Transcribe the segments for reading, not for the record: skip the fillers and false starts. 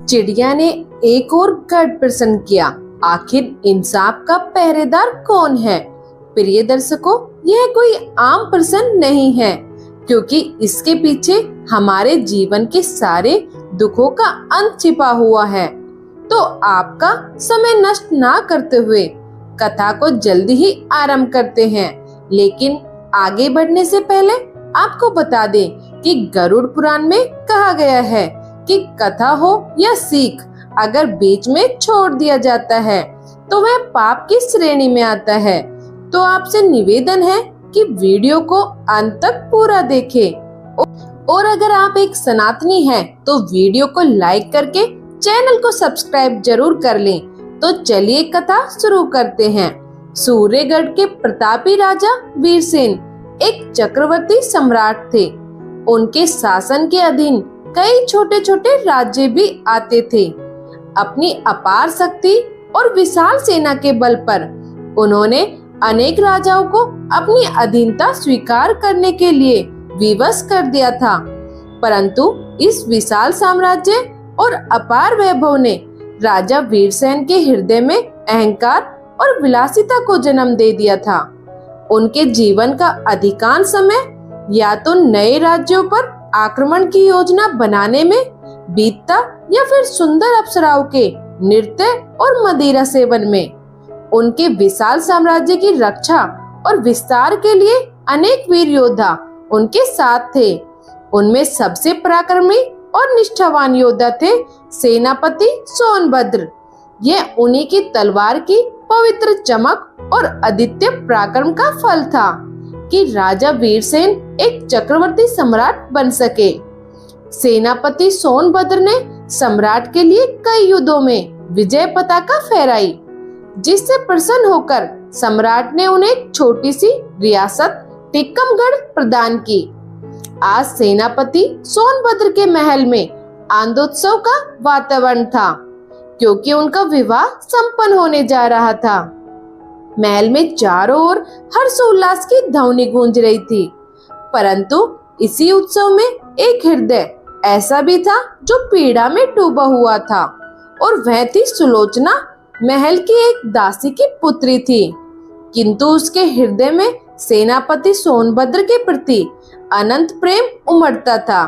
चिड़िया ने एक और गढ़ प्रश्न किया, आखिर इंसाफ का पहरेदार कौन है? प्रिय दर्शकों, यह कोई आम प्रश्न नहीं है, क्योंकि इसके पीछे हमारे जीवन के सारे दुखों का अंत छिपा हुआ है। तो आपका समय नष्ट ना करते हुए कथा को जल्दी ही आरंभ करते हैं। लेकिन आगे बढ़ने से पहले आपको बता दें कि गरुड़ पुराण में कहा गया है कि कथा हो या सीख, अगर बीच में छोड़ दिया जाता है तो वह पाप की श्रेणी में आता है। तो आपसे निवेदन है कि वीडियो को अंत तक पूरा देखें। और अगर आप एक सनातनी हैं तो वीडियो को लाइक करके चैनल को सब्सक्राइब जरूर कर लें। तो चलिए कथा शुरू करते हैं। सूर्यगढ़ के प्रतापी राजा वीरसेन एक चक्रवर्ती सम्राट थे। उनके शासन के अधीन कई छोटे छोटे राज्य भी आते थे। अपनी अपार शक्ति और विशाल सेना के बल पर उन्होंने अनेक राजाओं को अपनी अधीनता स्वीकार करने के लिए विवश कर दिया था। परंतु इस विशाल साम्राज्य और अपार वैभव ने राजा वीरसेन के हृदय में अहंकार और विलासिता को जन्म दे दिया था। उनके जीवन का अधिकांश समय या तो नए राज्यों पर आक्रमण की योजना बनाने में बीतता या फिर सुंदर अप्सराओं के नृत्य और मदिरा सेवन में। उनके विशाल साम्राज्य की रक्षा और विस्तार के लिए अनेक वीर योद्धा उनके साथ थे। उनमें सबसे पराक्रमी और निष्ठावान योद्धा थे सेनापति सोनभद्र। यह उन्हीं की तलवार की पवित्र चमक और अद्वितीय पराक्रम का फल था कि राजा वीरसेन एक चक्रवर्ती सम्राट बन सके। सेनापति सोनभद्र ने सम्राट के लिए कई युद्धों में विजय पताका फहराई, जिससे प्रसन्न होकर सम्राट ने उन्हें एक छोटी सी रियासत टिक्कमगढ़ प्रदान की। आज सेनापति सोनभद्र के महल में आनंदोत्सव का वातावरण था, क्योंकि उनका विवाह संपन्न होने जा रहा था। महल में चारों ओर हर्षोल्लास की ध्वनि गूंज रही थी। परंतु इसी उत्सव में एक हृदय ऐसा भी था जो पीड़ा में डूबा हुआ था, और वह थी सुलोचना, महल की एक दासी की पुत्री थी। किंतु उसके हृदय में सेनापति सोनभद्र के प्रति अनंत प्रेम उमड़ता था।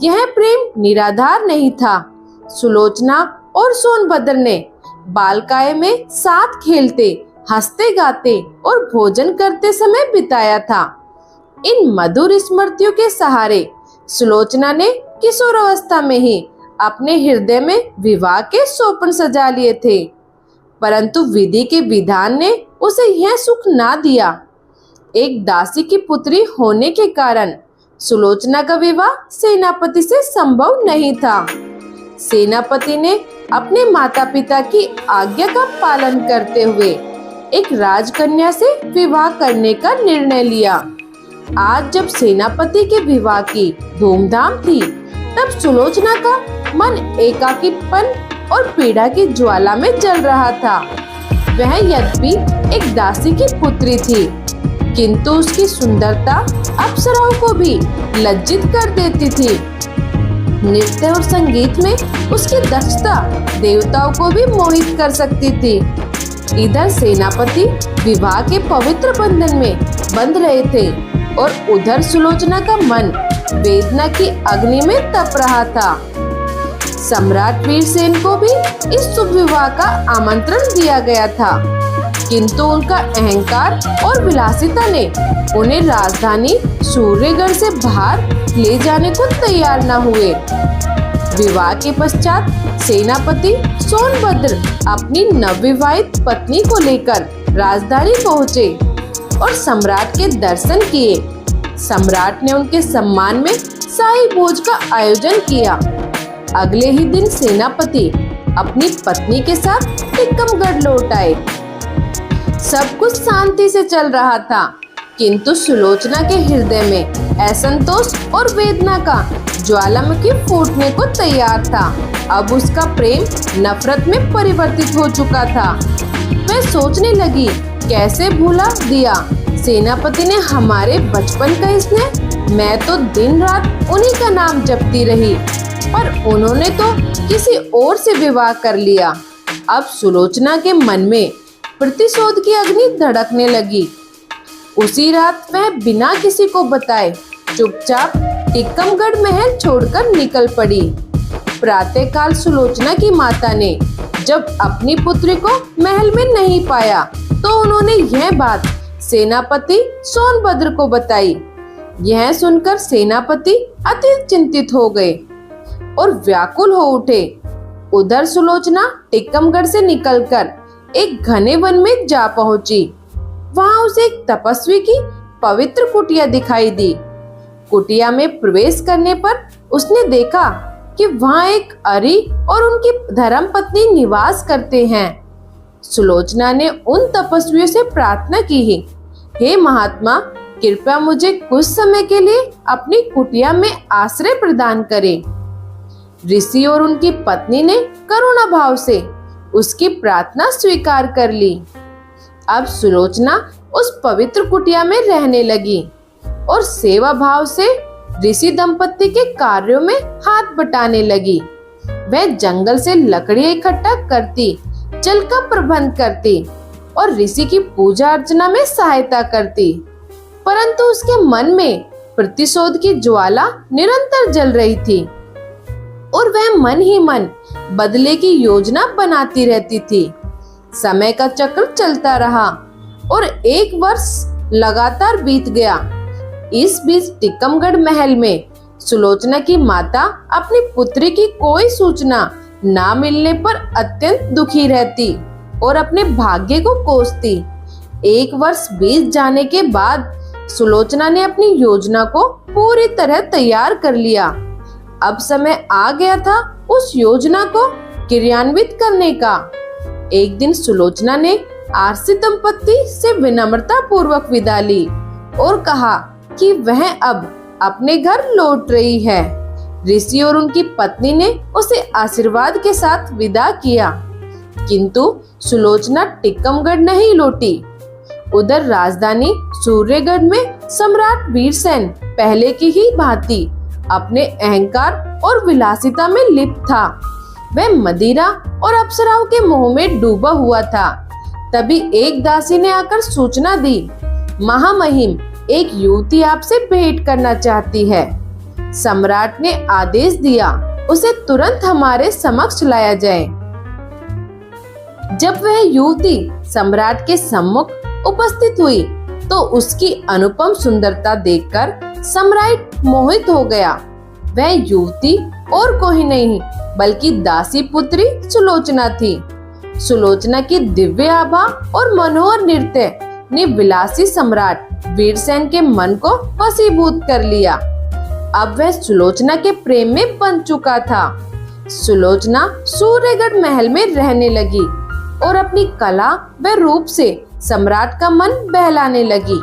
यह प्रेम निराधार नहीं था। सुलोचना और सोनभद्र ने बालकाय में साथ खेलते, हंसते गाते और भोजन करते समय बिताया था। इन मधुर स्मृतियों के सहारे सुलोचना ने किशोरावस्था में ही अपने हृदय में विवाह के स्वप्न सजा लिए थे। परंतु विधि के विधान ने उसे यह सुख ना दिया। एक दासी की पुत्री होने के कारण सुलोचना का विवाह सेनापति से संभव नहीं था। सेनापति ने अपने माता पिता की आज्ञा का पालन करते हुए एक राजकन्या से विवाह करने का निर्णय लिया। आज जब सेनापति के विवाह की धूमधाम थी, तब सुलोचना का मन एकाकीपन और पीड़ा की ज्वाला में जल रहा था। वह यद्यपि एक दासी की पुत्री थी, किंतु उसकी सुंदरता अप्सराओं को भी लज्जित कर देती थी। नृत्य और संगीत में उसकी दक्षता देवताओं को भी मोहित कर सकती थी। इधर सेनापति विवाह के पवित्र बंधन में बंध रहे थे, और उधर सुलोचना का मन वेदना की अग्नि में तप रहा था। सम्राट वीरसेन को भी इस शुभ विवाह का आमंत्रण दिया गया था, किंतु उनका अहंकार और विलासिता ने उन्हें राजधानी सूर्यगढ़ से बाहर ले जाने को तैयार न हुए। विवाह के पश्चात सेनापति सोनभद्र अपनी नवविवाहित पत्नी को लेकर राजधानी पहुंचे और सम्राट के दर्शन किए। सम्राट ने उनके सम्मान में शाही भोज का आयोजन किया। अगले ही दिन सेनापति अपनी पत्नी के साथ टिक्कमगढ़ लौट आए। सब कुछ शांति से चल रहा था, किंतु सुलोचना के हृदय में असंतोष और वेदना का ज्वालामुखी फूटने को तैयार था। अब उसका प्रेम नफरत में परिवर्तित हो चुका था। वह सोचने लगी, कैसे भूला दिया सेनापति ने हमारे बचपन का स्नेह। मैं तो दिन रात उन्हीं का नाम जपती रही, पर उन्होंने तो किसी और से विवाह कर लिया। अब सुलोचना के मन में प्रतिशोध की अग्नि धड़कने लगी। उसी रात वह बिना किसी को बताए चुपचाप टिक्कमगढ़ महल छोड़कर निकल पड़ी। प्रातःकाल सुलोचना की माता ने जब अपनी पुत्री को महल में नहीं पाया तो उन्होंने यह बात सेनापति सोनभद्र को बताई। यह सुनकर सेनापति अति चिंतित हो गए और व्याकुल हो उठे। उधर सुलोचना टिक्कमगढ़ से निकलकर एक घने वन में जा पहुंची। वहां उसे एक तपस्वी की पवित्र कुटिया दिखाई दी। कुटिया में प्रवेश करने पर उसने देखा कि वहां एक अरी और उनकी धर्मपत्नी निवास करते हैं। सुलोचना ने उन तपस्वियों से प्रार्थना की, हे महात्मा, कृपया मुझे कुछ समय के लिए अपनी कुटिया में आश्रय प्रदान करें। ऋषि और उनकी पत्नी ने करुणा भाव से उसकी प्रार्थना स्वीकार कर ली। अब सुलोचना उस पवित्र कुटिया में रहने लगी और सेवा भाव से ऋषि दंपत्ति के कार्यों में हाथ बटाने लगी। वह जंगल से लकड़ियां इकट्ठा करती, जल का प्रबंध करती और ऋषि की पूजा अर्चना में सहायता करती। परंतु उसके मन में प्रतिशोध की ज्वाला निरंतर जल रही थी और वह मन ही मन बदले की योजना बनाती रहती थी। समय का चक्र चलता रहा और 1 वर्ष लगातार बीत गया। इस बीच टिक्कमगढ़ महल में सुलोचना की माता अपनी पुत्री की कोई सूचना ना मिलने पर अत्यंत दुखी रहती और अपने भाग्य को कोसती। 1 वर्ष बीत जाने के बाद सुलोचना ने अपनी योजना को पूरी तरह तैयार कर लिया। अब समय आ गया था उस योजना को क्रियान्वित करने का। एक दिन सुलोचना ने आरसी दंपत्ति से विनम्रता पूर्वक विदा ली और कहा कि वह अब अपने घर लौट रही है। ऋषि और उनकी पत्नी ने उसे आशीर्वाद के साथ विदा किया, किंतु सुलोचना टिक्कमगढ़ नहीं लौटी। उधर राजधानी सूर्यगढ़ में सम्राट वीरसेन पहले की ही भांति अपने अहंकार और विलासिता में लिप्त था। वह मदिरा और अप्सराओं के मोह में डूबा हुआ था। तभी एक दासी ने आकर सूचना दी, महामहिम, एक युवती आपसे भेंट करना चाहती है। सम्राट ने आदेश दिया उसे तुरंत हमारे समक्ष लाया जाए। जब वह युवती सम्राट के सम्मुख उपस्थित हुई तो उसकी अनुपम सुंदरता देखकर सम्राट मोहित हो गया। वह युवती और कोई नहीं बल्कि दासी पुत्री सुलोचना थी। सुलोचना की दिव्य आभा और मनोहर नृत्य ने विलासी सम्राट वीरसेन के मन को वशीभूत कर लिया। अब वह सुलोचना के प्रेम में बंध चुका था। सुलोचना सूर्यगढ़ महल में रहने लगी और अपनी कला व रूप से सम्राट का मन बहलाने लगी।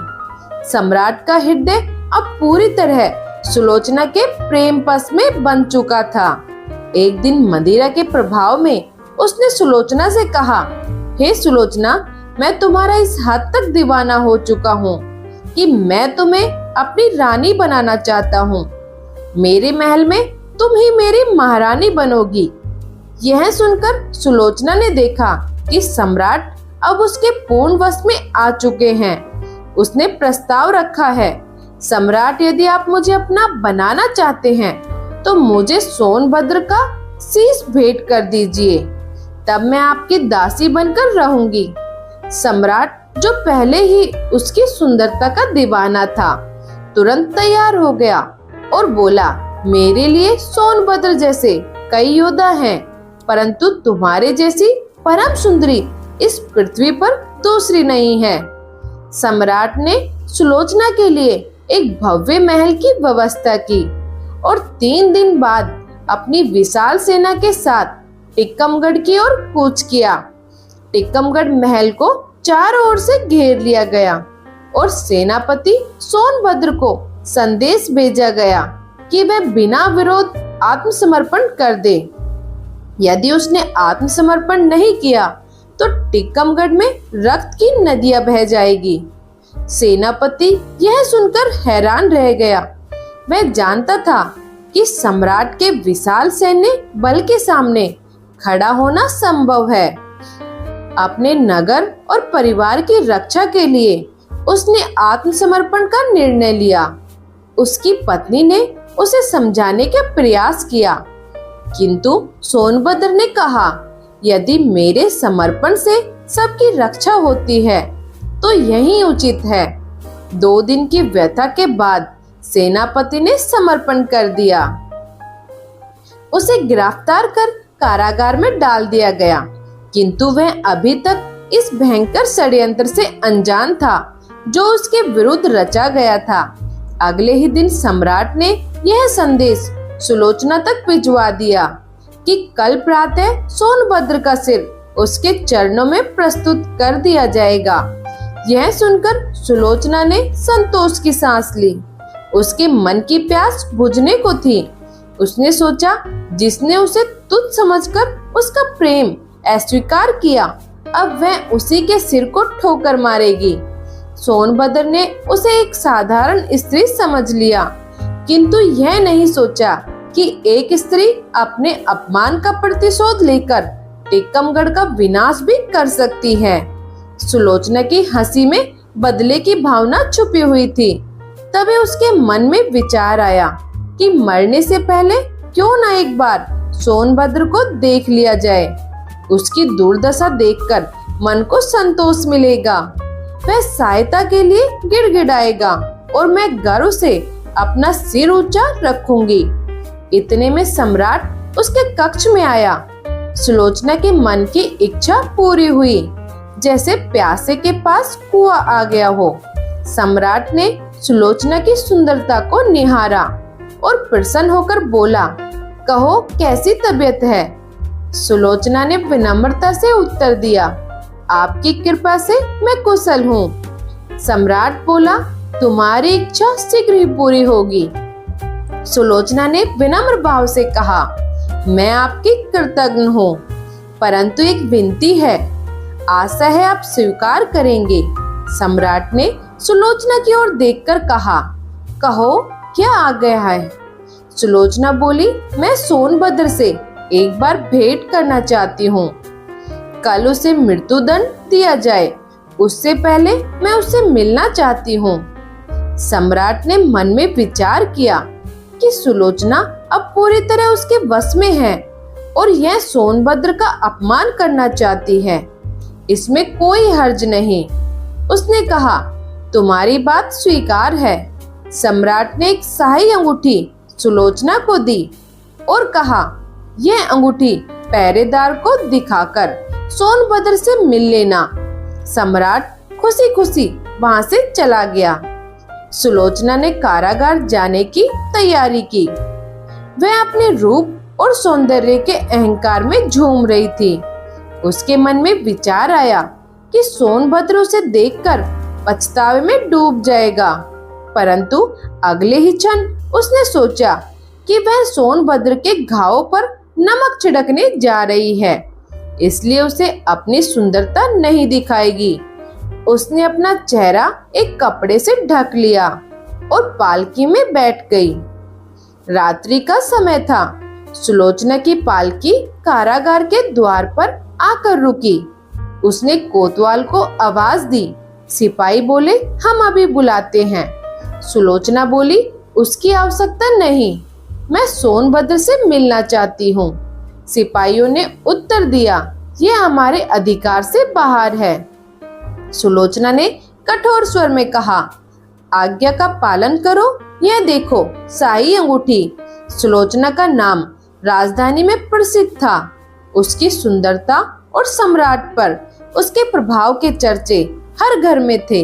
सम्राट का हृदय अब पूरी तरह सुलोचना के प्रेम पस में बंध चुका था। एक दिन मदिरा के प्रभाव में उसने सुलोचना से कहा, हे सुलोचना, मैं तुम्हारा इस हद तक दीवाना हो चुका हूँ कि मैं तुम्हें अपनी रानी बनाना चाहता हूँ। मेरे महल में तुम ही मेरी महारानी बनोगी। यह सुनकर सुलोचना ने देखा कि सम्राट अब उसके पूर्ण वश में आ चुके हैं। उसने प्रस्ताव रखा है, सम्राट, यदि आप मुझे अपना बनाना चाहते हैं तो मुझे सोनभद्र का शीश भेंट कर दीजिए, तब मैं आपकी दासी बनकर रहूंगी। सम्राट, जो पहले ही उसकी सुंदरता का दीवाना था, तुरंत तैयार हो गया और बोला, मेरे लिए सोनभद्र जैसे कई योद्धा हैं, परंतु तुम्हारे जैसी परम सुंदरी इस पृथ्वी पर दूसरी नहीं है। सम्राट ने सुलोचना के लिए एक भव्य महल की व्यवस्था की और 3 दिन बाद अपनी विशाल सेना के साथ टिक्कमगढ़ की ओर कूच किया। टिक्कमगढ़ महल को चारों ओर से घेर लिया गया और सेनापति सोनभद्र को संदेश भेजा गया कि वह बिना विरोध आत्मसमर्पण कर दे। यदि उसने आत्मसमर्पण नहीं किया तो टिक्कमगढ़ में रक्त की नदियां बह जाएगी। सेनापति यह सुनकर हैरान रह गया। वह जानता था कि सम्राट के विशाल सैन्य बल के सामने खड़ा होना संभव है। अपने नगर और परिवार की रक्षा के लिए उसने आत्मसमर्पण का निर्णय लिया। उसकी पत्नी ने उसे समझाने का प्रयास किया, किंतु सोनभद्र ने कहा, यदि मेरे समर्पण से सबकी रक्षा होती है तो यही उचित है। 2 दिन की व्यथा के बाद सेनापति ने समर्पण कर दिया। उसे गिरफ्तार कर कारागार में डाल दिया गया, किंतु वह अभी तक इस भयंकर षड्यंत्र से अनजान था जो उसके विरुद्ध रचा गया था। अगले ही दिन सम्राट ने यह संदेश सुलोचना तक भिजवा दिया कि कल प्रातः सोनभद्र का सिर उसके चरणों में प्रस्तुत कर दिया जाएगा। यह सुनकर सुलोचना ने संतोष की सांस ली। उसके मन की प्यास बुझने को थी। उसने सोचा, जिसने उसे तुच्छ समझकर उसका प्रेम अस्वीकार किया, अब वह उसी के सिर को ठोकर मारेगी। सोनभद्र ने उसे एक साधारण स्त्री समझ लिया, किंतु यह नहीं सोचा कि एक स्त्री अपने अपमान का प्रतिशोध लेकर टिक्कमगढ़ का विनाश भी कर सकती है। सुलोचना की हंसी में बदले की भावना छुपी हुई थी। तभी उसके मन में विचार आया कि मरने से पहले क्यों न एक बार सोनभद्र को देख लिया जाए। उसकी दुर्दशा देखकर मन को संतोष मिलेगा। वह सहायता के लिए गिड़गिड़ाएगा और मैं गर्व से अपना सिर ऊंचा रखूंगी। इतने में सम्राट उसके कक्ष में आया। सुलोचना के मन की इच्छा पूरी हुई, जैसे प्यासे के पास कुआं आ गया हो। सम्राट ने सुलोचना की सुंदरता को निहारा और प्रसन्न होकर बोला, कहो कैसी तबीयत है? सुलोचना ने विनम्रता से उत्तर दिया, आपकी कृपा से मैं कुशल हूँ। सम्राट बोला, तुम्हारी इच्छा शीघ्र ही पूरी होगी। सुलोचना ने विनम्र भाव से कहा, मैं आपकी कृतज्ञ हूँ, परंतु एक विनती है, आशा है आप स्वीकार करेंगे। सम्राट ने सुलोचना की ओर देखकर कहा, कहो क्या आ गया है? सुलोचना बोली, मैं सोनभद्र से एक बार भेंट करना चाहती हूँ। कल उसे मृत्युदंड दिया जाए, उससे पहले मैं उससे मिलना चाहती हूँ। सम्राट ने मन में विचार किया कि सुलोचना अब पूरी तरह उसके वश में है और यह सोनभद्र का अपमान करना चाहती है। इसमें कोई हर्ज नहीं। उसने कहा, तुम्हारी बात स्वीकार है। सम्राट ने एक शाही अंगूठी सुलोचना को दी और कहा, यह अंगूठी पहरेदार को दिखाकर सोनभद्र से मिल लेना। सम्राट खुशी खुशी वहां से चला गया। सुलोचना ने कारागार जाने की तैयारी की। वह अपने रूप और सौंदर्य के अहंकार में झूम रही थी। उसके मन में विचार आया कि सोनभद्र उसे देखकर पछतावे में डूब जाएगा, परंतु अगले ही क्षण उसने सोचा कि वह सोनभद्र के घावों पर नमक छिड़कने जा रही है, इसलिए उसे अपनी सुंदरता नहीं दिखाएगी। उसने अपना चेहरा एक कपड़े से ढक लिया और पालकी में बैठ गई। रात्रि का समय था। सुलोचना की पालकी कारागार के द्वार पर आकर रुकी। उसने कोतवाल को आवाज दी। सिपाही बोले, हम अभी बुलाते हैं। सुलोचना बोली, उसकी आवश्यकता नहीं, मैं सोनभद्र से मिलना चाहती हूँ। सिपाहियों ने उत्तर दिया, यह हमारे अधिकार से बाहर है। सुलोचना ने कठोर स्वर में कहा, आज्ञा का पालन करो। यह देखो शाही अंगूठी। सुलोचना का नाम राजधानी में प्रसिद्ध था। उसकी सुंदरता और सम्राट पर उसके प्रभाव के चर्चे हर घर में थे।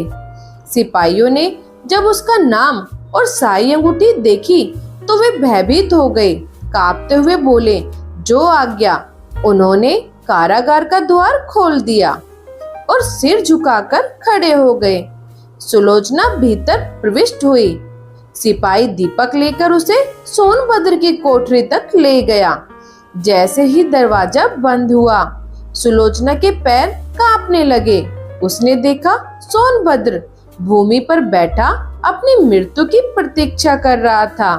सिपाहियों ने जब उसका नाम और शाही अंगूठी देखी तो वे भयभीत हो गए। कांपते हुए बोले, जो आज्ञा। उन्होंने कारागार का द्वार खोल दिया और सिर झुकाकर खड़े हो गए। सुलोचना भीतर प्रविष्ट हुई। सिपाही दीपक लेकर उसे सोनभद्र की कोठरी तक ले गया। जैसे ही दरवाजा बंद हुआ, सुलोचना के पैर कांपने लगे। उसने देखा सोनभद्र भूमि पर बैठा अपनी मृत्यु की प्रतीक्षा कर रहा था।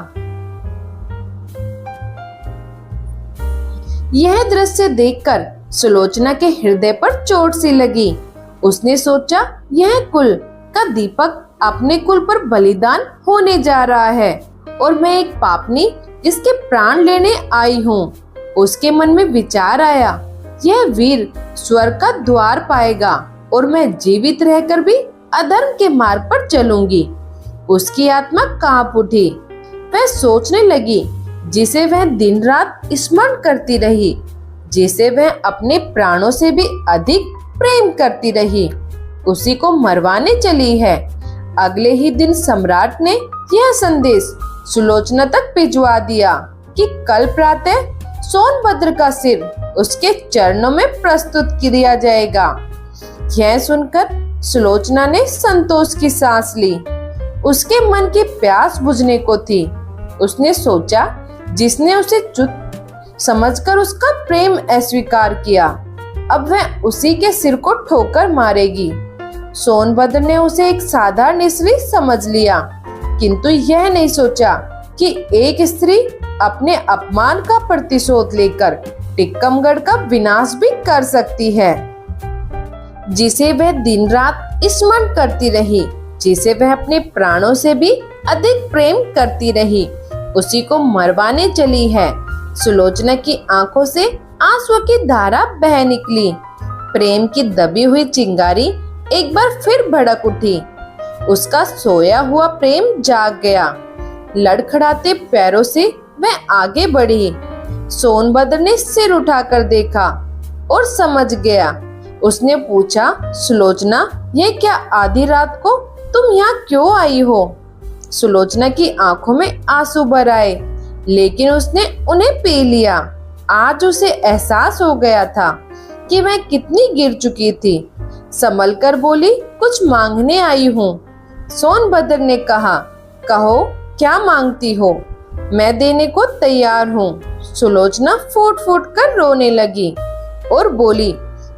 यह दृश्य देखकर सुलोचना के हृदय पर चोट सी लगी। उसने सोचा, यह कुल का दीपक अपने कुल पर बलिदान होने जा रहा है और मैं एक पापनी इसके प्राण लेने आई हूँ। उसके मन में विचार आया, यह वीर स्वर्ग का द्वार पाएगा और मैं जीवित रहकर भी अधर्म के मार्ग पर चलूंगी। उसकी आत्मा कांप उठी। वह सोचने लगी, जिसे वह दिन रात स्मरण करती रही, जिसे वह अपने प्राणों से भी अधिक प्रेम करती रही, उसी को मरवाने चली है। अगले ही दिन सम्राट ने यह संदेश सुलोचना तक भिजवा दिया कि कल प्रातः सोनभद्र का सिर उसके चरणों में प्रस्तुत किया जाएगा। यह सुनकर सुलोचना ने संतोष की सांस ली। उसके मन की प्यास बुझने को थी। उसने सोचा, जिसने उसे चुप समझकर उसका प्रेम अस्वीकार किया, अब वह उसी के सिर को ठोकर मारेगी। सोनभद्र ने उसे एक साधारण स्त्री समझ लिया, किंतु यह नहीं सोचा कि एक स्त्री अपने अपमान का प्रतिशोध लेकर टिक्कमगढ़ का विनाश भी कर सकती है। जिसे वह दिन रात स्मरण करती रही, जिसे वह अपने प्राणों से भी अधिक प्रेम करती रही, उसी को मरवाने चली है। सुलोचना की आंखों से आंसुओं की धारा बह निकली। प्रेम की दबी हुई चिंगारी एक बार फिर भड़क उठी। उसका सोया हुआ प्रेम जाग गया। लड़खड़ाते पैरों से वह आगे बढ़ी। सोनभद्र ने सिर उठाकर देखा और समझ गया। उसने पूछा, सुलोचना, यह क्या आधी रात को तुम यहाँ क्यों आई हो? सुलोचना की आंखों में आंसू भर आए, लेकिन उसने उन्हें पी लिया। आज उसे एहसास हो गया था कि वह कितनी गिर चुकी थी। संभल कर बोली, कुछ मांगने आई हूँ। सोनभद्र ने कहा, कहो क्या मांगती हो, मैं देने को तैयार हूँ। सुलोचना फूट फूट कर रोने लगी और बोली,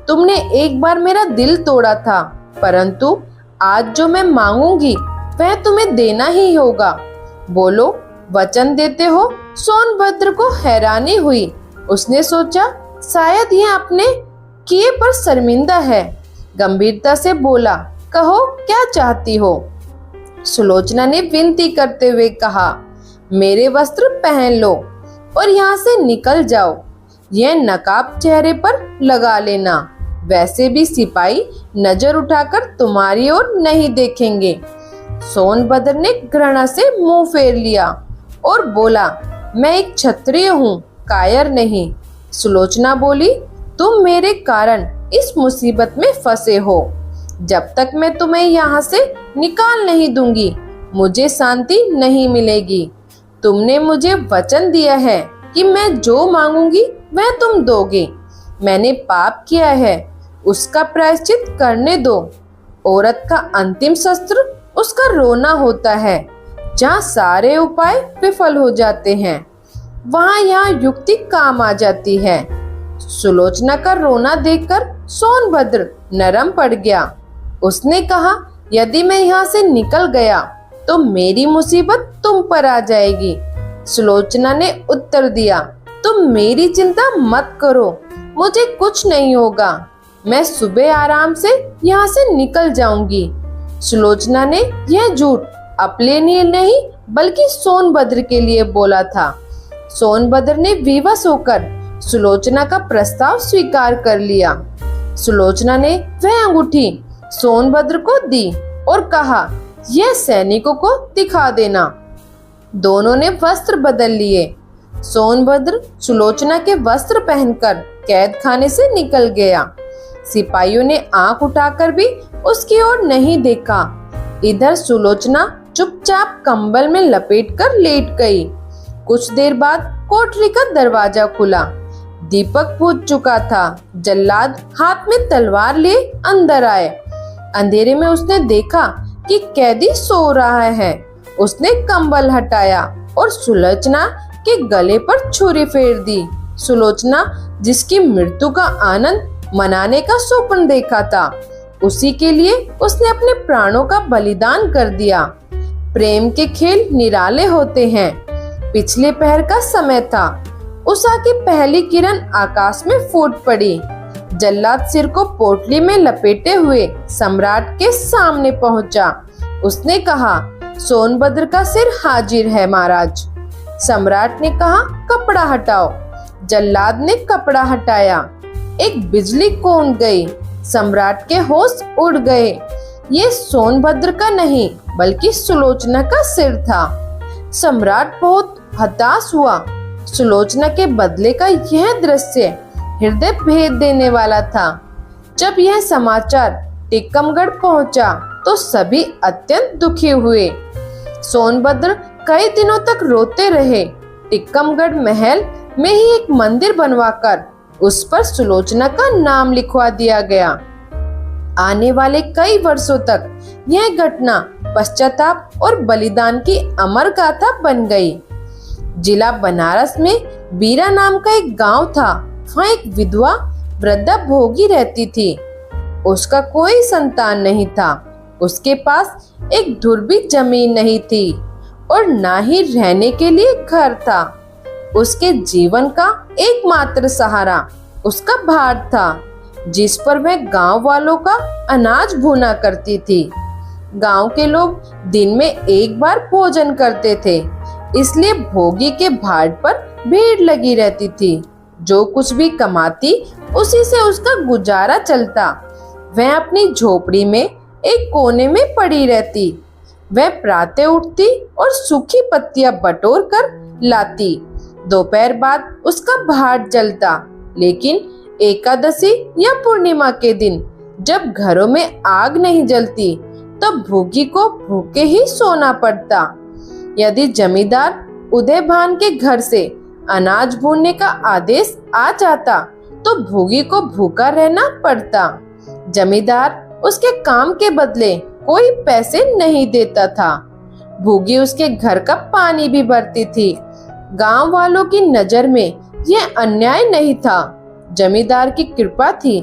तुमने एक बार मेरा दिल तोड़ा था, परंतु आज जो मैं मांगूंगी वह तुम्हें देना ही होगा। बोलो, वचन देते हो? सोनभद्र को हैरानी हुई। उसने सोचा, शायद यह अपने किए पर शर्मिंदा है। गंभीरता से बोला, कहो क्या चाहती हो? सुलोचना ने विनती करते हुए कहा, मेरे वस्त्र पहन लो और यहाँ से निकल जाओ। यह नकाब चेहरे पर लगा लेना, वैसे भी सिपाही नजर उठाकर तुम्हारी ओर नहीं देखेंगे। सोनभद्र ने घृणा से मुंह फेर लिया और बोला, मैं एक क्षत्रिय हूँ, कायर नहीं। सुलोचना बोली, तुम मेरे कारण इस मुसीबत में फंसे हो। जब तक मैं तुम्हें यहाँ से निकाल नहीं दूंगी, मुझे शांति नहीं मिलेगी। तुमने मुझे वचन दिया है कि मैं जो मांगूंगी वह तुम दोगे। मैंने पाप किया है, उसका प्रायश्चित करने दो। औरत का अंतिम शस्त्र उसका रोना होता है। जहाँ सारे उपाय विफल हो जाते हैं, वहाँ यहाँ युक्ति काम आ जाती है। सुलोचना का रोना देखकर सोनभद्र नरम पड़ गया। उसने कहा, यदि मैं यहाँ से निकल गया तो मेरी मुसीबत तुम पर आ जाएगी। सुलोचना ने उत्तर दिया, तुम मेरी चिंता मत करो, मुझे कुछ नहीं होगा। मैं सुबह आराम से यहाँ से निकल जाऊंगी। सुलोचना ने यह झूठ अपने लिए नहीं बल्कि सोनभद्र के लिए बोला था। सोनभद्र ने विवश होकर सुलोचना का प्रस्ताव स्वीकार कर लिया। सुलोचना ने वह अंगूठी सोनभद्र को दी और कहा, यह सैनिकों को दिखा देना। दोनों ने वस्त्र बदल लिए। सोनभद्र सुलोचना के वस्त्र पहनकर कैद खाने से निकल गया। सिपाहियों ने आंख उठाकर भी उसकी ओर नहीं देखा। इधर सुलोचना चुपचाप कंबल में लपेटकर लेट गई। कुछ देर बाद कोठरी का दरवाजा खुला। दीपक बुझ चुका था। जल्लाद हाथ में तलवार लिए अंदर आए। अंधेरे में उसने देखा कि कैदी सो रहा है। उसने कंबल हटाया और सुलोचना के गले पर छुरी फेर दी। सुलोचना, जिसकी मृत्यु का आनंद मनाने का स्वप्न देखा था, उसी के लिए उसने अपने प्राणों का बलिदान कर दिया। प्रेम के खेल निराले होते हैं। पिछले पहर का समय था। उषा की पहली किरण आकाश में फूट पड़ी। जल्लाद सिर को पोटली में लपेटे हुए सम्राट के सामने पहुंचा। उसने कहा, सोनभद्र का सिर हाजिर है महाराज। सम्राट ने कहा, कपड़ा हटाओ। जल्लाद ने कपड़ा हटाया। एक बिजली कौन गई। सम्राट के होश उड़ गए। ये सोनभद्र का नहीं बल्कि सुलोचना का सिर था। सम्राट बहुत हताश हुआ। सुलोचना के बदले का यह दृश्य हृदय भेद देने वाला था। जब यह समाचार टिक्कमगढ़ पहुंचा तो सभी अत्यंत दुखी हुए। सोनभद्र कई दिनों तक रोते रहे। टिक्कमगढ़ महल में ही एक मंदिर बनवाकर उस पर सुलोचना का नाम लिखवा दिया गया। आने वाले कई वर्षों तक यह घटना पश्चाताप और बलिदान की अमर गाथा बन गई। जिला बनारस में बीरा नाम का एक गांव था। वहाँ एक विधवा वृद्धा भोगी रहती थी। उसका कोई संतान नहीं था। उसके पास एक धुर भी जमीन नहीं थी और ना ही रहने के लिए घर था। उसके जीवन का एकमात्र सहारा उसका भार था, जिस पर वह गांव वालों का अनाज भुना करती थी। गांव के लोग दिन में एक बार भोजन करते थे, इसलिए भोगी के भाट पर भीड़ लगी रहती थी। जो कुछ भी कमाती उसी से उसका गुजारा चलता। वह अपनी झोपड़ी में एक कोने में पड़ी रहती। वह प्रातः उठती और सूखी पत्तियां बटोर कर लाती। दोपहर बाद उसका भाट जलता, लेकिन एकादशी या पूर्णिमा के दिन जब घरों में आग नहीं जलती तब भोगी को भूखे ही सोना पड़ता। यदि जमींदार उदयभान के घर से अनाज भूनने का आदेश आ जाता तो भोगी को भूखा रहना पड़ता। जमींदार उसके काम के बदले कोई पैसे नहीं देता था। भोगी उसके घर का पानी भी भरती थी। गांव वालों की नजर में यह अन्याय नहीं था। जमींदार की कृपा थी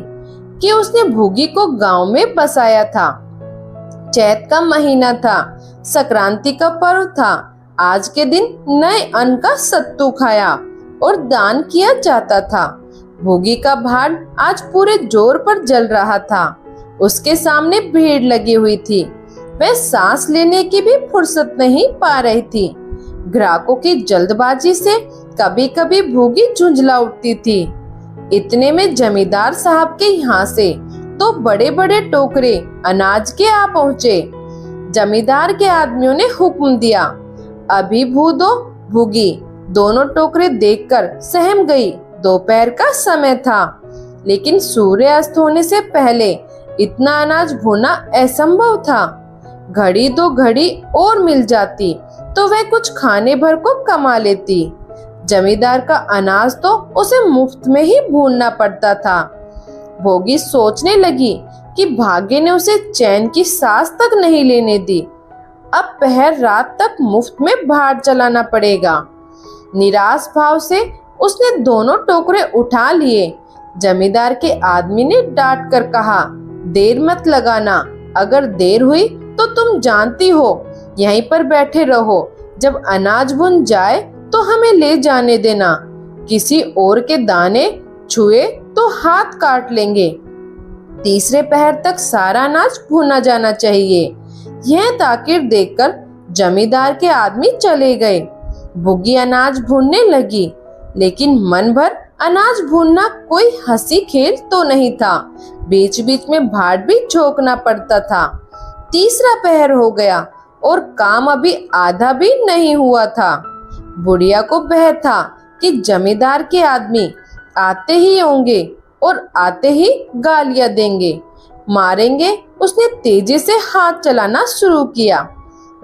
कि उसने भोगी को गांव में बसाया था। चैत का महीना था। संक्रांति का पर्व था। आज के दिन नए अन्न का सत्तू खाया और दान किया जाता था। भोगी का भाट आज पूरे जोर पर जल रहा था। उसके सामने भीड़ लगी हुई थी। वह सांस लेने की भी फुर्सत नहीं पा रही थी। ग्राहकों की जल्दबाजी से कभी कभी भोगी झुंझला उठती थी। इतने में जमींदार साहब के यहाँ से तो बड़े बड़े टोकरे अनाज के आ पहुँचे। जमींदार के आदमियों ने हुक्म दिया, अभी भू दो। भूगी दोनों टोकरे देखकर सहम गई। दोपहर का समय था, लेकिन सूर्य अस्त होने से पहले इतना अनाज भूना असंभव था। घड़ी दो घड़ी और मिल जाती तो वह कुछ खाने भर को कमा लेती। जमींदार का अनाज तो उसे मुफ्त में ही भूनना पड़ता था। भोगी सोचने लगी कि भाग्य ने उसे चैन की सांस तक नहीं लेने दी। अब पहर रात तक मुफ्त में भाट चलाना पड़ेगा। निराश भाव से उसने दोनों टोकरे उठा लिए। जमींदार के आदमी ने डांट कर कहा, देर मत लगाना। अगर देर हुई तो तुम जानती हो, यहीं पर बैठे रहो। जब अनाज भुन जाए तो हमें ले जाने देना। किसी और के दाने छुए तो हाथ काट लेंगे। तीसरे पहर तक सारा अनाज भुना जाना चाहिए। यह ताकीर देखकर जमींदार के आदमी चले गए। भुगी अनाज भूनने लगी, लेकिन मन भर अनाज भूनना कोई हंसी खेल तो नहीं था। बीच बीच में भाट भी झोंकना पड़ता था। तीसरा पहर हो गया और काम अभी आधा भी नहीं हुआ था। बुढ़िया को बह था कि जमींदार के आदमी आते ही होंगे और आते ही गालियां देंगे, मारेंगे। उसने तेजी से हाथ चलाना शुरू किया।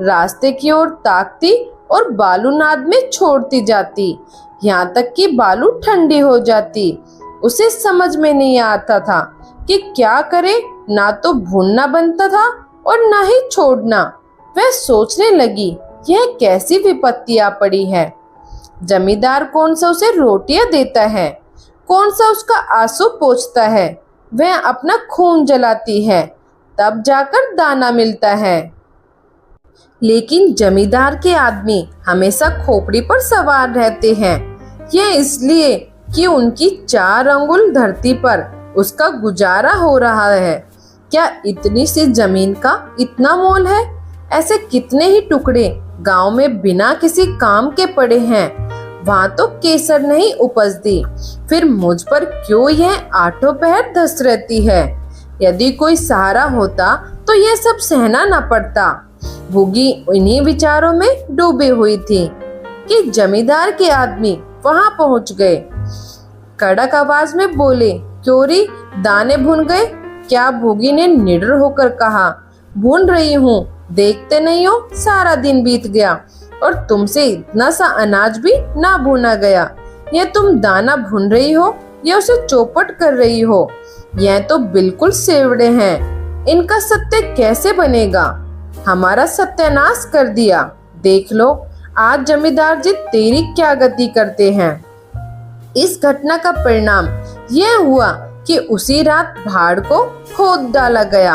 रास्ते की ओर ताकती और बालू नाद में छोड़ती जाती, यहाँ तक कि बालू ठंडी हो जाती। उसे समझ में नहीं आता था कि क्या करे। ना तो भूनना बनता था और ना ही छोड़ना। वह सोचने लगी, यह कैसी विपत्ति आ पड़ी है। जमींदार कौन सा उसे रोटियां देता है, कौन सा उसका आंसू पोंछता है। वह अपना खून जलाती है, तब जाकर दाना मिलता है। लेकिन जमींदार के आदमी हमेशा खोपड़ी पर सवार रहते हैं। ये इसलिए कि उनकी 4 अंगुल धरती पर उसका गुजारा हो रहा है। क्या इतनी सी जमीन का इतना मोल है? ऐसे कितने ही टुकड़े गांव में बिना किसी काम के पड़े हैं। वहाँ तो केसर नहीं उपजती, फिर मुझ पर क्यों यह आठों पहर धस रहती है? यदि कोई सहारा होता तो यह सब सहना न पड़ता। भूगी इन्हीं विचारों में डूबी हुई थी कि जमींदार के आदमी वहाँ पहुँच गए। कड़क आवाज में बोले, क्यों री, दाने भून गए क्या? भूगी ने निडर होकर कहा, भून रही हूँ, देखते नहीं हो सारा दिन बीत गया और तुमसे इतना सा अनाज भी ना भूना गया। यह तुम दाना भून रही हो या उसे चौपट कर रही हो? यह तो बिल्कुल सेवड़े हैं, इनका सत्य कैसे बनेगा? हमारा सत्यानाश कर दिया। देख लो आज जमींदार जी तेरी क्या गति करते हैं। इस घटना का परिणाम यह हुआ कि उसी रात भाड़ को खोद डाला गया।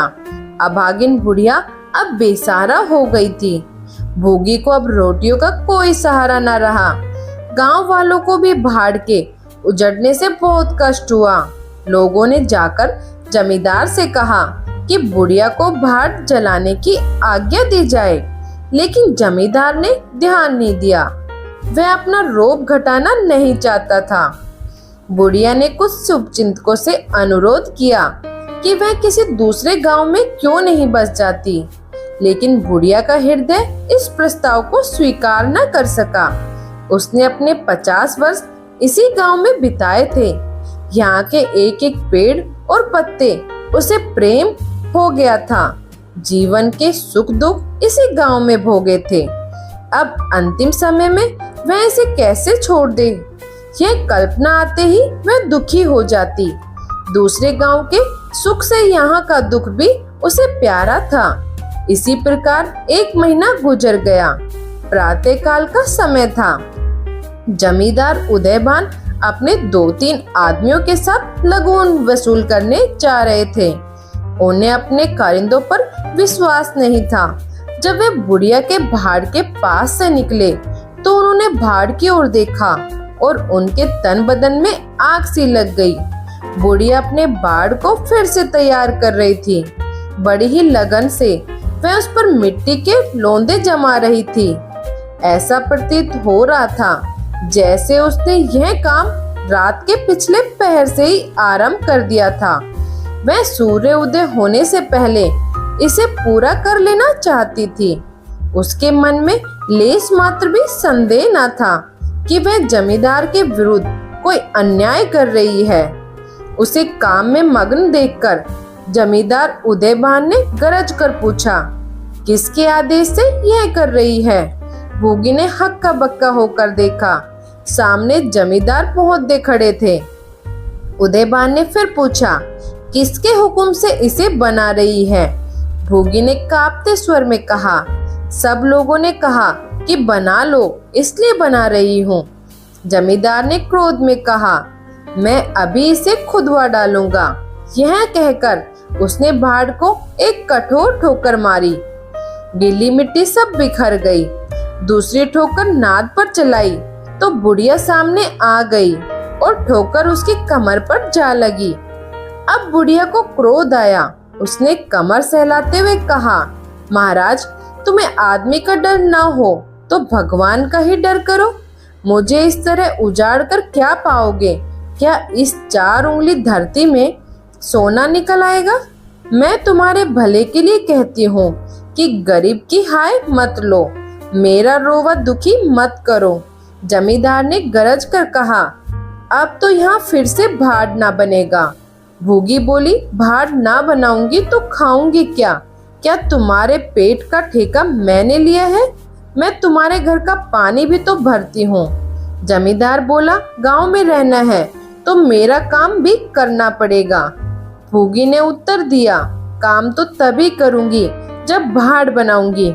अभागिन बुढ़िया अब बेसहारा हो गई थी। भोगी को अब रोटियों का कोई सहारा न रहा। गांव वालों को भी भाड़ के उजड़ने से बहुत कष्ट हुआ। लोगों ने जाकर जमींदार से कहा कि बुढ़िया को भाड़ जलाने की आज्ञा दी जाए, लेकिन जमींदार ने ध्यान नहीं दिया। वह अपना रोब घटाना नहीं चाहता था। बुढ़िया ने कुछ शुभचिंतकों से अनुरोध किया कि वह किसी दूसरे गांव में क्यों नहीं बस जाती, लेकिन बुढ़िया का हृदय इस प्रस्ताव को स्वीकार न कर सका। उसने अपने 50 वर्ष इसी गांव में बिताए थे। यहाँ के एक एक पेड़ और पत्ते उसे प्रेम हो गया था। जीवन के सुख दुख इसी गांव में भोगे थे। अब अंतिम समय में वह इसे कैसे छोड़ दे? यह कल्पना आते ही वह दुखी हो जाती। दूसरे गांव के सुख से यहाँ का दुख भी उसे प्यारा था। इसी प्रकार 1 महीना गुजर गया। प्रातः काल का समय था। जमींदार उदयभान अपने 2-3 आदमियों के साथ लगून वसूल करने जा रहे थे। उन्हें अपने कारिंदों पर विश्वास नहीं था। जब वे बुढ़िया के भाड़ के पास से निकले तो उन्होंने भाड़ की ओर देखा और उनके तन बदन में आग सी लग गई। बुढ़िया अपने बाड़ को फिर से तैयार कर रही थी। बड़ी ही लगन से वह उस पर मिट्टी के लोंदे जमा रही थी। ऐसा प्रतीत हो रहा था जैसे उसने यह काम रात के पिछले पहर से ही आरंभ कर दिया था। वह सूर्य उदय होने से पहले इसे पूरा कर लेना चाहती थी। उसके मन में लेस मात्र भी संदेह न था कि वह जमींदार के विरुद्ध कोई अन्याय कर रही है। उसे काम में मग्न देखकर जमींदार उदयभान ने गरज कर पूछा, किसके आदेश से यह कर रही है? भोगी ने हक्का बक्का होकर देखा। सामने जमींदार पहुंचते खड़े थे। उदयभान ने फिर पूछा, किसके हुक्म से इसे बना रही है? भोगी ने कांपते स्वर में कहा, सब लोगों ने कहा कि बना लो, इसलिए बना रही हूँ। जमींदार ने क्रोध में कहा, मैं अभी इसे खुदवा डालूंगा। यह कहकर उसने भाड़ को एक कठोर ठोकर मारी। गीली मिट्टी सब बिखर गई। दूसरी ठोकर नाद पर चलाई तो बुढ़िया सामने आ गई और ठोकर उसकी कमर पर जा लगी। अब बुढ़िया को क्रोध आया। उसने कमर सहलाते हुए कहा, महाराज, तुम्हें आदमी का डर न हो तो भगवान का ही डर करो। मुझे इस तरह उजाड़ कर क्या पाओगे? क्या इस 4 उंगली धरती में सोना निकल आएगा? मैं तुम्हारे भले के लिए कहती हूँ कि गरीब की हाय मत लो, मेरा रोवा दुखी मत करो। जमींदार ने गरज कर कहा, अब तो यहाँ फिर से भाड़ ना बनेगा। भूगी बोली, भाड़ ना बनाऊंगी तो खाऊंगी क्या? क्या तुम्हारे पेट का ठेका मैंने लिया है? मैं तुम्हारे घर का पानी भी तो भरती हूँ। जमींदार बोला, गांव में रहना है तो मेरा काम भी करना पड़ेगा। भूगी ने उत्तर दिया, काम तो तभी करूंगी जब भाड़ बनाऊंगी।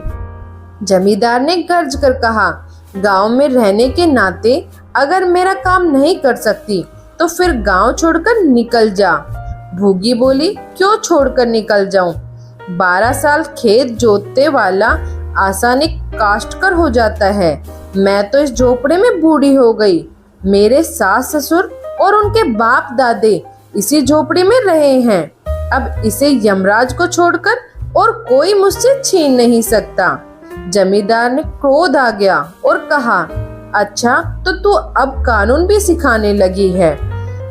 जमींदार ने गर्ज कर कहा, गांव में रहने के नाते अगर मेरा काम नहीं कर सकती तो फिर गांव छोड़कर निकल जा। भूगी बोली, क्यों छोड़कर निकल जाऊं? 12 साल खेत जोतते वाला आसानी काश्तकर हो जाता है। मैं तो इस झोपड़े में बूढ़ी हो गई। मेरे सास ससुर और उनके बाप दादे इसी झोपड़ी में रहे हैं। अब इसे यमराज को छोड़कर और कोई मुझसे छीन नहीं सकता। जमींदार ने क्रोध आ गया और कहा, अच्छा तो तू अब कानून भी सिखाने लगी है।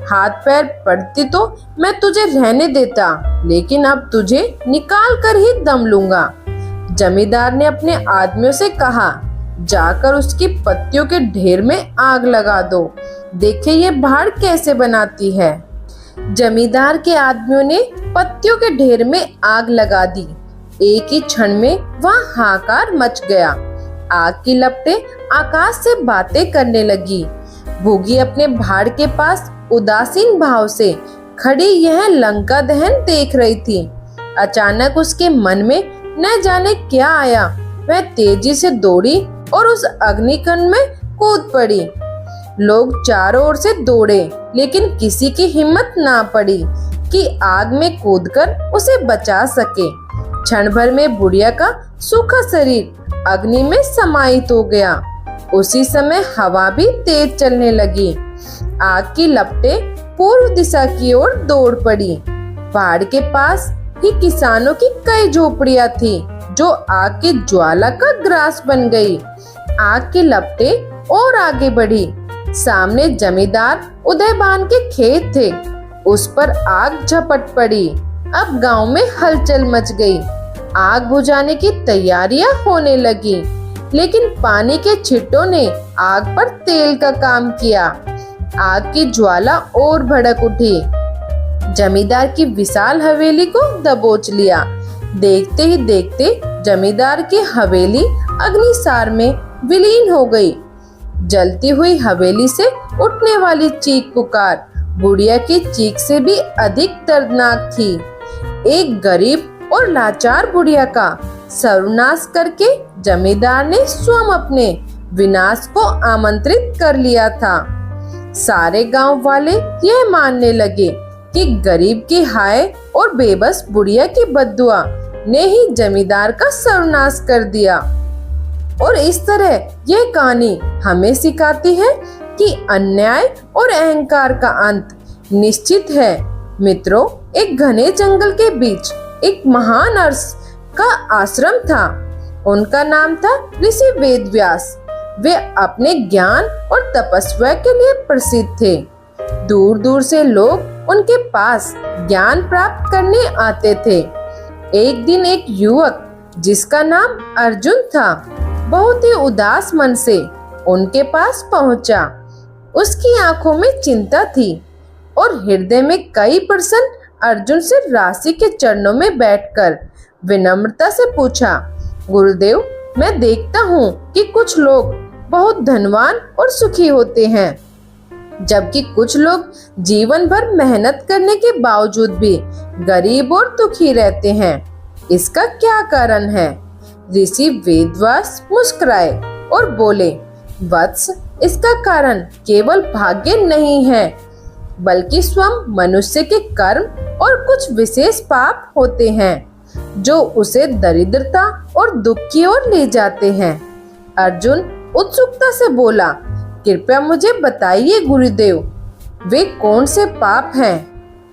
हाथ पैर पड़ती तो मैं तुझे रहने देता, लेकिन अब तुझे निकाल कर ही दम लूंगा। जमींदार ने अपने आदमियों से कहा, जाकर उसकी पत्तियों के ढेर में आग लगा दो, देखे ये भाड़ कैसे बनाती है। जमींदार के आदमियों ने पत्तियों के ढेर में आग लगा दी। एक ही क्षण में वहाँ हाहाकार मच गया। आग की लपटें आकाश से बातें करने लगी। भूगी अपने भाड़ के पास उदासीन भाव से खड़ी यह लंका दहन देख रही थी। अचानक उसके मन में न जाने क्या आया। वह तेजी से दौड़ी और उस अग्निकुंड में कूद पड़ी। लोग चारों ओर से दौड़े, लेकिन किसी की हिम्मत ना पड़ी कि आग में कूदकर उसे बचा सके। क्षण भर में बुढ़िया का सूखा शरीर अग्नि में समाहित हो गया। उसी समय हवा भी तेज चलने लगी। आग की लपटें पूर्व दिशा की ओर दौड़ पड़ी। पहाड़ के पास ही किसानों की कई झोपड़ियां थी, जो आग की ज्वाला का ग्रास बन गई। आग की लपटें और आगे बढ़ी। सामने जमींदार उदयभान के खेत थे, उस पर आग झपट पड़ी। अब गांव में हलचल मच गई। आग बुझाने की तैयारियां होने लगी, लेकिन पानी के छिट्टों ने आग पर तेल का काम किया। आग की ज्वाला और भड़क उठी। जमींदार की विशाल हवेली को दबोच लिया। देखते ही देखते जमींदार की हवेली अग्निसार में विलीन हो गई। जलती हुई हवेली से उठने वाली चीख पुकार बुढ़िया की चीख से भी अधिक दर्दनाक थी। एक गरीब और लाचार बुढ़िया का सर्वनाश करके जमींदार ने स्वयं अपने विनाश को आमंत्रित कर लिया था। सारे गांव वाले यह मानने लगे कि गरीब की हाय और बेबस बुढ़िया की बद्दुआ ने ही जमींदार का सर्वनाश कर दिया। और इस तरह यह कहानी हमें सिखाती है कि अन्याय और अहंकार का अंत निश्चित है। मित्रों, एक घने जंगल के बीच एक महान ऋषि का आश्रम था। उनका नाम था ऋषि वेदव्यास। वे अपने ज्ञान और तपस्या के लिए प्रसिद्ध थे। दूर दूर से लोग उनके पास ज्ञान प्राप्त करने आते थे। एक दिन एक युवक जिसका नाम अर्जुन था, बहुत ही उदास मन से उनके पास पहुंचा। उसकी आंखों में चिंता थी और हृदय में कई प्रश्न। अर्जुन से ऋषि के चरणों में बैठकर विनम्रता से पूछा, गुरुदेव, मैं देखता हूँ कि कुछ लोग बहुत धनवान और सुखी होते हैं, जबकि कुछ लोग जीवन भर मेहनत करने के बावजूद भी गरीब और दुखी रहते हैं। इसका क्या कारण है? ऋषि वेदव्यास मुस्कुराए और बोले, वत्स, इसका कारण केवल भाग्य नहीं है, बल्कि स्वयं मनुष्य के कर्म और कुछ विशेष पाप होते हैं जो उसे दरिद्रता और दुख की ओर ले जाते हैं। अर्जुन उत्सुकता से बोला, कृपया मुझे बताइए गुरुदेव, वे कौन से पाप हैं?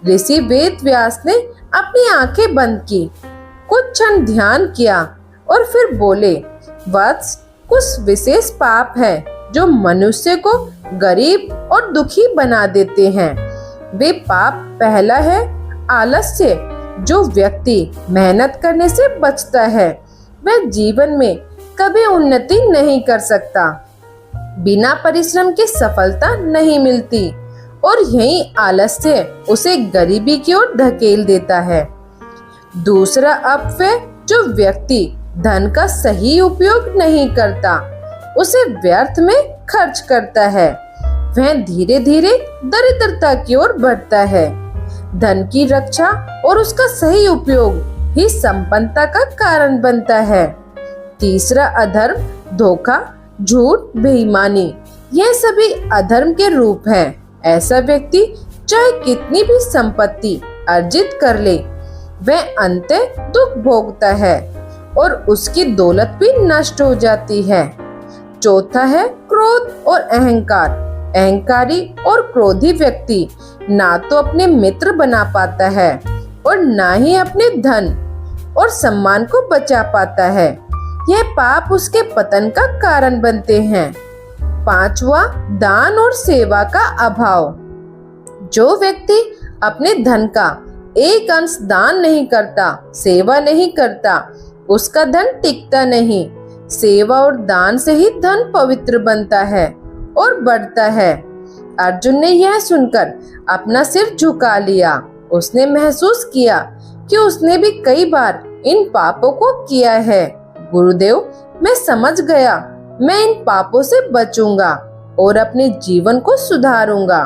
ऋषि वेदव्यास ने अपनी आंखें बंद की, कुछ क्षण ध्यान किया और फिर बोले, वत्स, कुछ विशेष पाप हैं जो मनुष्य को गरीब और दुखी बना देते हैं। वे पाप पहला है आलस्य। जो व्यक्ति मेहनत करने से बचता है वह जीवन में कभी उन्नति नहीं कर सकता। बिना परिश्रम के सफलता नहीं मिलती और यही आलस्य उसे गरीबी की ओर धकेल देता है। दूसरा अपव्यय, जो व्यक्ति धन का सही उपयोग नहीं करता, उसे व्यर्थ में खर्च करता है, वह धीरे धीरे दरिद्रता की ओर बढ़ता है। धन की रक्षा और उसका सही उपयोग ही संपन्नता का कारण बनता है। तीसरा अधर्म, धोखा, झूठ, बेईमानी, यह सभी अधर्म के रूप हैं। ऐसा व्यक्ति चाहे कितनी भी संपत्ति अर्जित कर ले, वह अंततः दुख भोगता है और उसकी दौलत भी नष्ट हो जाती है। चौथा है क्रोध और अहंकार। अहंकारी और क्रोधी व्यक्ति ना तो अपने मित्र बना पाता है और ना ही अपने धन और सम्मान को बचा पाता है। यह पाप उसके पतन का कारण बनते हैं। 5वां, दान और सेवा का अभाव। जो व्यक्ति अपने धन का एक अंश दान नहीं करता, सेवा नहीं करता, उसका धन टिकता नहीं। सेवा और दान से ही धन पवित्र बनता है और बढ़ता है। अर्जुन ने यह सुनकर अपना सिर झुका लिया। उसने महसूस किया कि उसने भी कई बार इन पापों को किया है। गुरुदेव, मैं समझ गया, मैं इन पापों से बचूंगा और अपने जीवन को सुधारूंगा।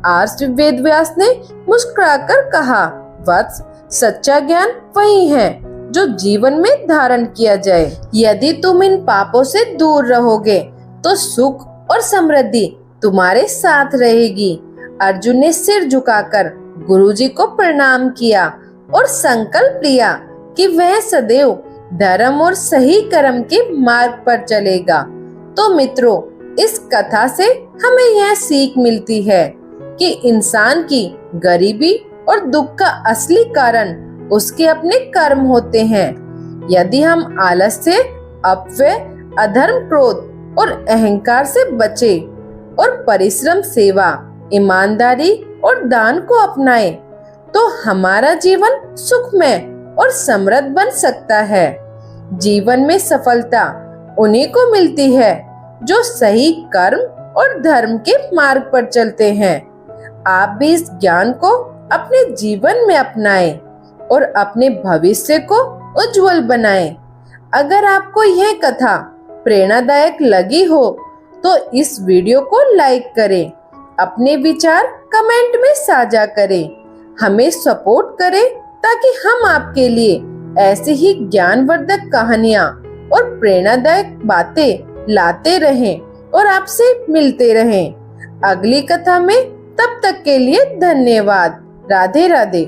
आर्ष वेदव्यास ने मुस्कुराकर कहा, वत्स, सच्चा ज्ञान वही है जो जीवन में धारण किया जाए। यदि तुम इन पापों से दूर रहोगे तो सुख और समृद्धि तुम्हारे साथ रहेगी। अर्जुन ने सिर झुकाकर गुरुजी को प्रणाम किया और संकल्प लिया कि वह सदैव धर्म और सही कर्म के मार्ग पर चलेगा। तो मित्रों, इस कथा से हमें यह सीख मिलती है कि इंसान की गरीबी और दुख का असली कारण उसके अपने कर्म होते हैं। यदि हम आलस्य, अपव्यय, अधर्म, क्रोध और अहंकार से बचे और परिश्रम, सेवा, ईमानदारी और दान को अपनाएं, तो हमारा जीवन सुखमय और समृद्ध बन सकता है। जीवन में सफलता उन्हीं को मिलती है जो सही कर्म और धर्म के मार्ग पर चलते हैं। आप भी इस ज्ञान को अपने जीवन में अपनाएं और अपने भविष्य को उज्जवल बनाएं। अगर आपको यह कथा प्रेरणादायक लगी हो तो इस वीडियो को लाइक करें, अपने विचार कमेंट में साझा करें, हमें सपोर्ट करें ताकि हम आपके लिए ऐसी ही ज्ञानवर्धक कहानियाँ और प्रेरणादायक बातें लाते रहें और आपसे मिलते रहें। अगली कथा में, तब तक के लिए धन्यवाद। राधे राधे।